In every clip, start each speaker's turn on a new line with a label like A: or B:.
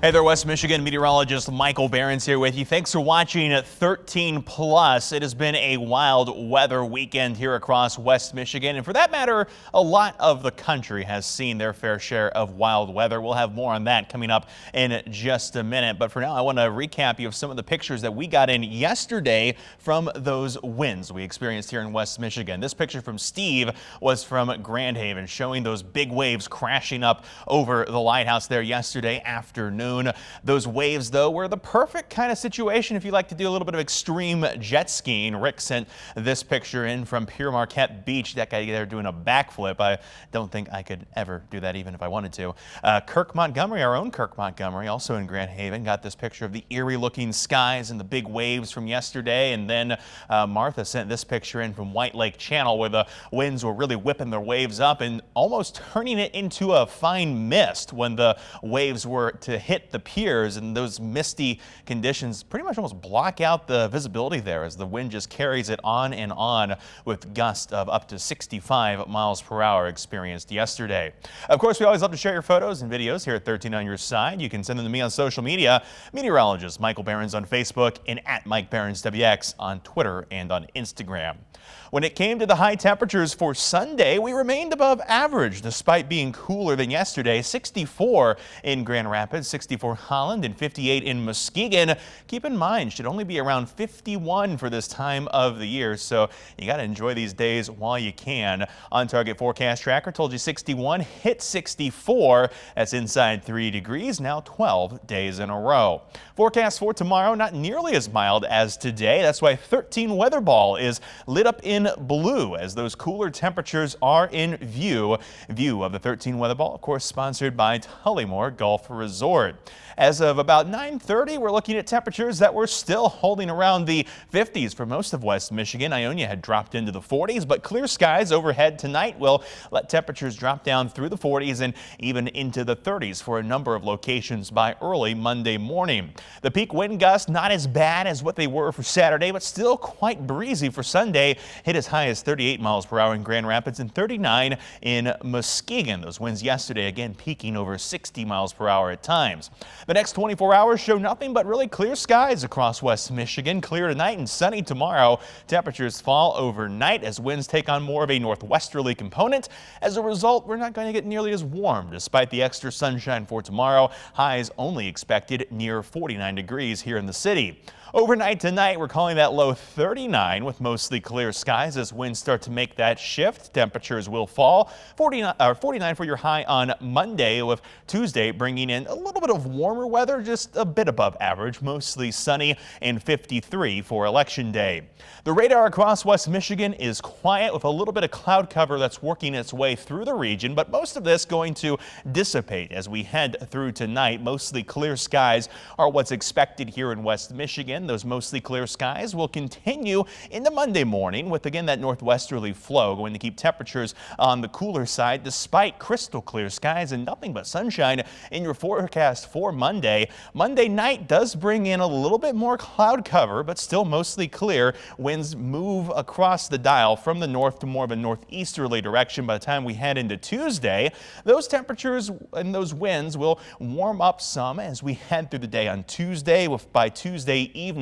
A: Hey there, West Michigan meteorologist Michael Behrens here with you. Thanks for watching 13 Plus. It has been a wild weather weekend here across West Michigan, and for that matter, a lot of the country has seen their fair share of wild weather. We'll have more on that coming up in just a minute, but for now I want to recap you of some of the pictures that we got in yesterday from those winds we experienced here in West Michigan. This picture from Steve was from Grand Haven, showing those big waves crashing up over the lighthouse there yesterday afternoon. Those waves, though, were the perfect kind of situation if you like to do a little bit of extreme jet skiing. Rick sent this picture in from Pure Marquette Beach. That guy there doing a backflip. I don't think I could ever do that even if I wanted to. Kirk Montgomery, our own Kirk Montgomery, also in Grand Haven, got this picture of the eerie looking skies and the big waves from yesterday. And then Martha sent this picture in from White Lake Channel, where the winds were really whipping their waves up and almost turning it into a fine mist when the waves were to hit the piers, and those misty conditions pretty much almost block out the visibility there as the wind just carries it on and on, with gusts of up to 65 miles per hour experienced yesterday. Of course, we always love to share your photos and videos here at 13 on your side. You can send them to me on social media, Meteorologist Michael Behrens on Facebook and at Mike Behrens WX on Twitter and on Instagram. When it came to the high temperatures for Sunday, we remained above average despite being cooler than yesterday. 64 in Grand Rapids, 64 Holland, and 58 in Muskegon. Keep in mind, should only be around 51 for this time of the year, so you got to enjoy these days while you can. On Target Forecast Tracker told you 61, hit 64. That's inside 3 degrees, now 12 days in a row. Forecast for tomorrow, not nearly as mild as today. That's why 13 Weather Ball is lit up in blue as those cooler temperatures are in view. View of the 13 Weather Ball, of course, sponsored by Tullymore Golf Resort. As of about 9:30, we're looking at temperatures that were still holding around the 50s for most of West Michigan. Ionia had dropped into the 40s, but clear skies overhead tonight will let temperatures drop down through the 40s and even into the 30s for a number of locations by early Monday morning. The peak wind gusts not as bad as what they were for Saturday, but still quite breezy for Sunday. Hit as high as 38 miles per hour in Grand Rapids and 39 in Muskegon. Those winds yesterday again peaking over 60 miles per hour at times. The next 24 hours show nothing but really clear skies across West Michigan. Clear tonight and sunny tomorrow. Temperatures fall overnight as winds take on more of a northwesterly component. As a result, we're not going to get nearly as warm despite the extra sunshine for tomorrow. Highs only expected near 49 degrees here in the city. Overnight tonight, we're calling that low 39 with mostly clear skies as winds start to make that shift. Temperatures will fall. 49 for your high on Monday, with Tuesday bringing in a little bit of warmer weather, just a bit above average, mostly sunny, and 53 for Election Day. The radar across West Michigan is quiet with a little bit of cloud cover that's working its way through the region, but most of this going to dissipate as we head through tonight. Mostly clear skies are what's expected here in West Michigan. Those mostly clear skies will continue into Monday morning with, again, that northwesterly flow going to keep temperatures on the cooler side despite crystal clear skies and nothing but sunshine in your forecast for Monday. Monday night does bring in a little bit more cloud cover, but still mostly clear. Winds move across the dial from the north to more of a northeasterly direction. By the time we head into Tuesday, those temperatures and those winds will warm up some as we head through the day on Tuesday, with by Tuesday evening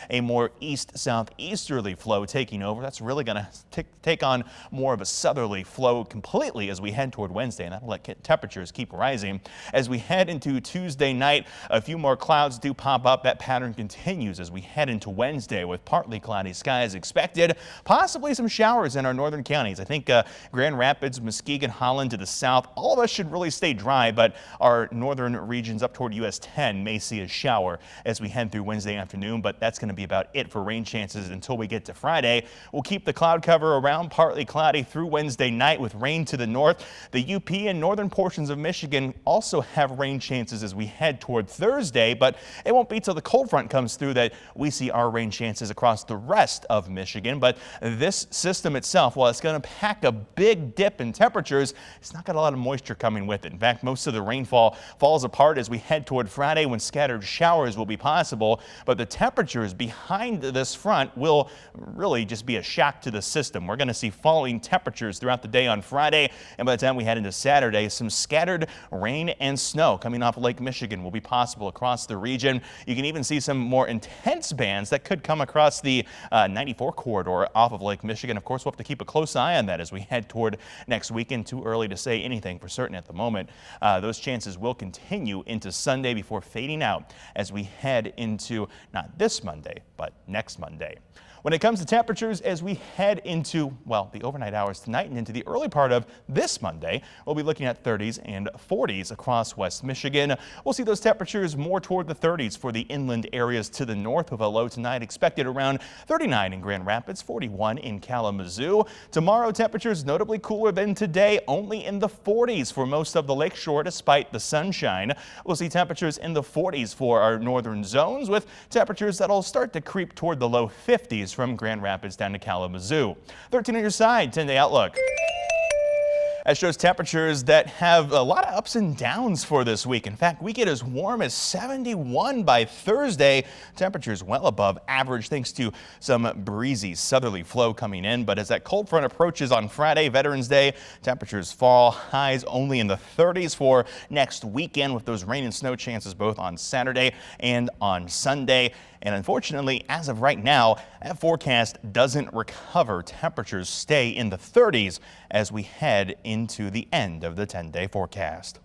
A: a more east-southeasterly flow taking over. That's really going to take on more of a southerly flow completely as we head toward Wednesday, and that'll let temperatures keep rising. As we head into Tuesday night, a few more clouds do pop up. That pattern continues as we head into Wednesday with partly cloudy skies expected, possibly some showers in our northern counties. I think Grand Rapids, Muskegon, Holland to the south, all of us should really stay dry, but our northern regions up toward US 10 may see a shower as we head through Wednesday afternoon. But that's going to be about it for rain chances until we get to Friday. We'll keep the cloud cover around, partly cloudy through Wednesday night with rain to the north. The UP and northern portions of Michigan also have rain chances as we head toward Thursday, but it won't be till the cold front comes through that we see our rain chances across the rest of Michigan. But this system itself, while it's going to pack a big dip in temperatures, it's not got a lot of moisture coming with it. In fact, most of the rainfall falls apart as we head toward Friday when scattered showers will be possible, but the temperatures behind this front will really just be a shock to the system. We're going to see falling temperatures throughout the day on Friday, and by the time we head into Saturday, some scattered rain and snow coming off Lake Michigan will be possible across the region. You can even see some more intense bands that could come across the 94 corridor off of Lake Michigan. Of course, we'll have to keep a close eye on that as we head toward next weekend. Too early to say anything for certain at the moment. Those chances will continue into Sunday before fading out as we head into not this Monday, but next Monday. When it comes to temperatures as we head into, well, the overnight hours tonight and into the early part of this Monday, we'll be looking at 30s and 40s across West Michigan. We'll see those temperatures more toward the 30s for the inland areas to the north, with a low tonight expected around 39 in Grand Rapids, 41 in Kalamazoo. Tomorrow, temperatures notably cooler than today, only in the 40s for most of the lakeshore despite the sunshine. We'll see temperatures in the 40s for our northern zones, with temperatures that'll start to creep toward the low 50s from Grand Rapids down to Kalamazoo. 13 on your side, 10-day outlook. That shows temperatures that have a lot of ups and downs for this week. In fact, we get as warm as 71 by Thursday. Temperatures well above average thanks to some breezy southerly flow coming in. But as that cold front approaches on Friday, Veterans Day, temperatures fall, highs only in the 30s for next weekend, with those rain and snow chances both on Saturday and on Sunday. And unfortunately, as of right now, that forecast doesn't recover. Temperatures stay in the 30s as we head into the end of the 10-day forecast.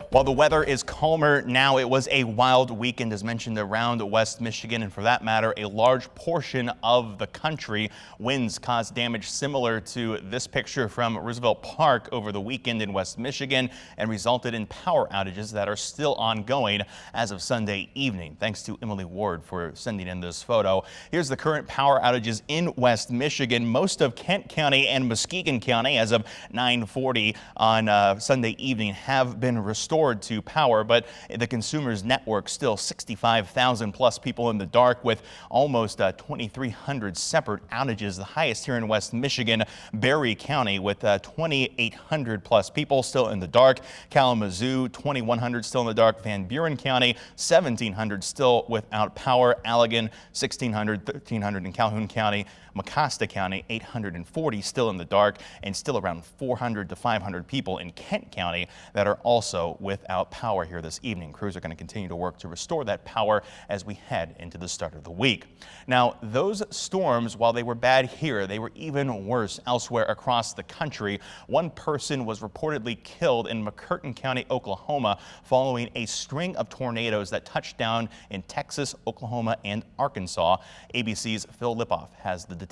A: While the weather is calmer now, it was a wild weekend, as mentioned, around West Michigan, and for that matter, a large portion of the country. Winds caused damage similar to this picture from Roosevelt Park over the weekend in West Michigan and resulted in power outages that are still ongoing as of Sunday evening. Thanks to Emily Ward for sending in this photo. Here's the current power outages in West Michigan. Most of Kent County and Muskegon County as of 9:40 on Sunday evening have been restored to power, but the Consumers Network still 65,000 plus people in the dark, with almost 2,300 separate outages, the highest here in West Michigan. Berry County with 2,800 plus people still in the dark. Kalamazoo 2,100 still in the dark. Van Buren County 1,700 still without power. Allegan 1,600, 1,300 in Calhoun County. Mecosta County 840 still in the dark, and still around 400 to 500 people in Kent County that are also without power here this evening. Crews are going to continue to work to restore that power as we head into the start of the week. Now, those storms, while they were bad here, they were even worse elsewhere across the country. One person was reportedly killed in McCurtain County, Oklahoma, following a string of tornadoes that touched down in Texas, Oklahoma, and Arkansas. ABC's Phil Lipoff has the details.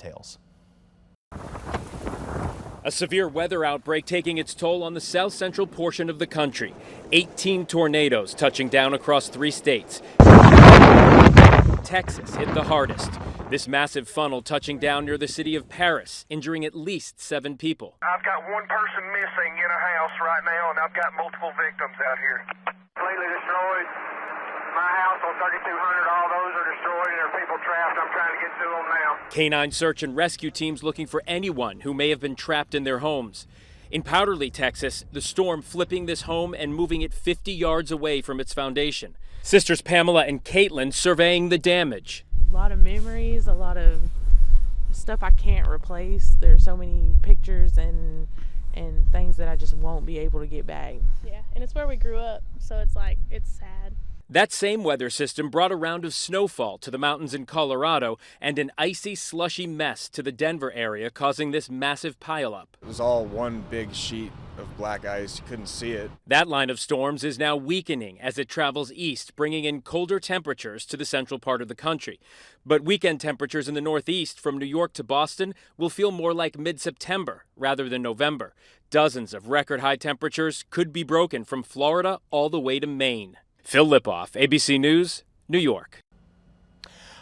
B: A severe weather outbreak taking its toll on the south central portion of the country. 18 tornadoes touching down across 3 states. Texas hit the hardest. This massive funnel touching down near the city of Paris, injuring at least 7 people.
C: I've got one person missing in a house right now, and I've got multiple victims out here. Completely destroyed. My house on 3200, all those are destroyed, and there are people trapped. I'm trying to get to them now.
B: Canine search and rescue teams looking for anyone who may have been trapped in their homes. In Powderly, Texas, the storm flipping this home and moving it 50 yards away from its foundation. Sisters Pamela and Caitlin surveying the damage.
D: A lot of memories, a lot of stuff I can't replace. There's so many pictures and things that I just won't be able to get back.
E: Yeah, and it's where we grew up, so it's sad.
B: That same weather system brought a round of snowfall to the mountains in Colorado and an icy, slushy mess to the Denver area, causing this massive pileup.
F: It was all one big sheet of black ice. You couldn't see it.
B: That line of storms is now weakening as it travels east, bringing in colder temperatures to the central part of the country. But weekend temperatures in the northeast from New York to Boston will feel more like mid-September rather than November. Dozens of record high temperatures could be broken from Florida all the way to Maine. Phil Lipoff, ABC News, New York.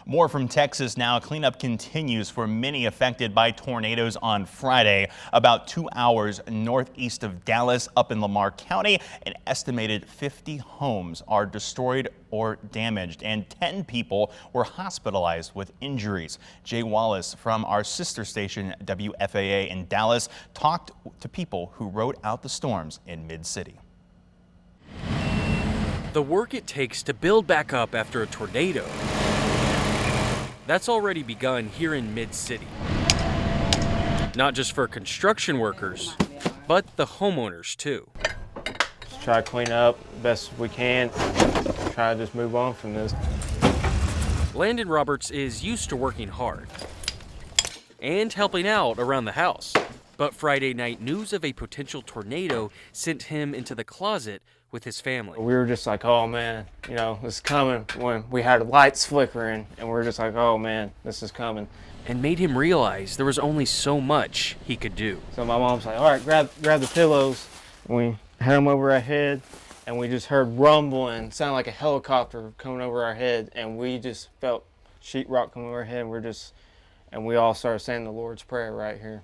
A: More from Texas now. Cleanup continues for many affected by tornadoes on Friday. About 2 hours northeast of Dallas, up in Lamar County, an estimated 50 homes are destroyed or damaged, and 10 people were hospitalized with injuries. Jay Wallace from our sister station WFAA in Dallas talked to people who rode out the storms in Mid-City.
B: The work it takes to build back up after a tornado, that's already begun here in Mid-City. Not just for construction workers, but the homeowners too.
G: Just try to clean up best we can. Try to just move on from this.
B: Landon Roberts is used to working hard and helping out around the house. But Friday night news of a potential tornado sent him into the closet with his family.
G: We were just like, oh man, you know, this is coming, when we had lights flickering, and we were just like, oh man, this is coming.
B: And made him realize there was only so much he could do.
G: So my mom's like, all right, grab the pillows. We had them over our head, and we just heard rumbling, sounded like a helicopter coming over our head, and we just felt sheetrock coming over our head, and we all started saying the Lord's Prayer right here.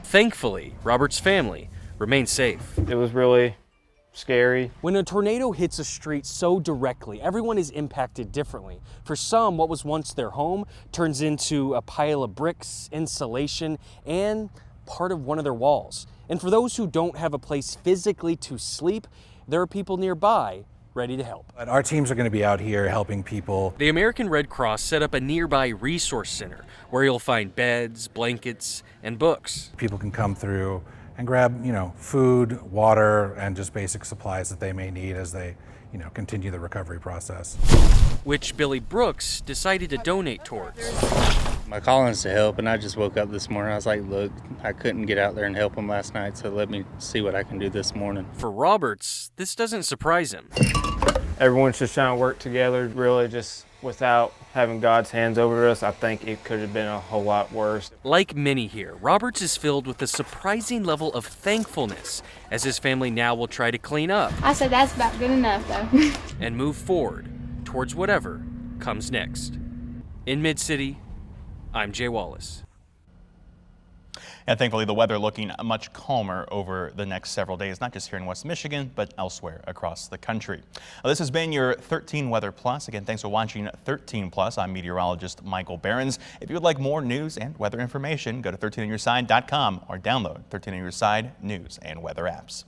B: Thankfully, Robert's family remained safe.
G: It was really scary.
B: When a tornado hits a street so directly, everyone is impacted differently. For some, what was once their home turns into a pile of bricks, insulation, and part of one of their walls. And for those who don't have a place physically to sleep, there are people nearby ready to help.
H: But our teams are going to be out here helping people.
B: The American Red Cross set up a nearby resource center where you'll find beds, blankets, and books.
H: People can come through and grab, food, water, and just basic supplies that they may need as they, continue the recovery process.
B: Which Billy Brooks decided to donate towards.
I: My calling's to help, and I just woke up this morning. I was like, look, I couldn't get out there and help them last night, so let me see what I can do this morning.
B: For Roberts, this doesn't surprise him.
G: Everyone's just trying to work together, really, just without having God's hands over us. I think it could have been a whole lot worse.
B: Like many here, Roberts is filled with a surprising level of thankfulness as his family now will try to clean up.
J: I said that's about good enough, though.
B: And move forward towards whatever comes next. In Mid-City, I'm Jay Wallace.
A: And thankfully, the weather looking much calmer over the next several days, not just here in West Michigan, but elsewhere across the country. Well, this has been your 13 Weather Plus. Again, thanks for watching 13 Plus. I'm meteorologist Michael Behrens. If you would like more news and weather information, go to 13onyourside.com or download 13 On Your Side news and weather apps.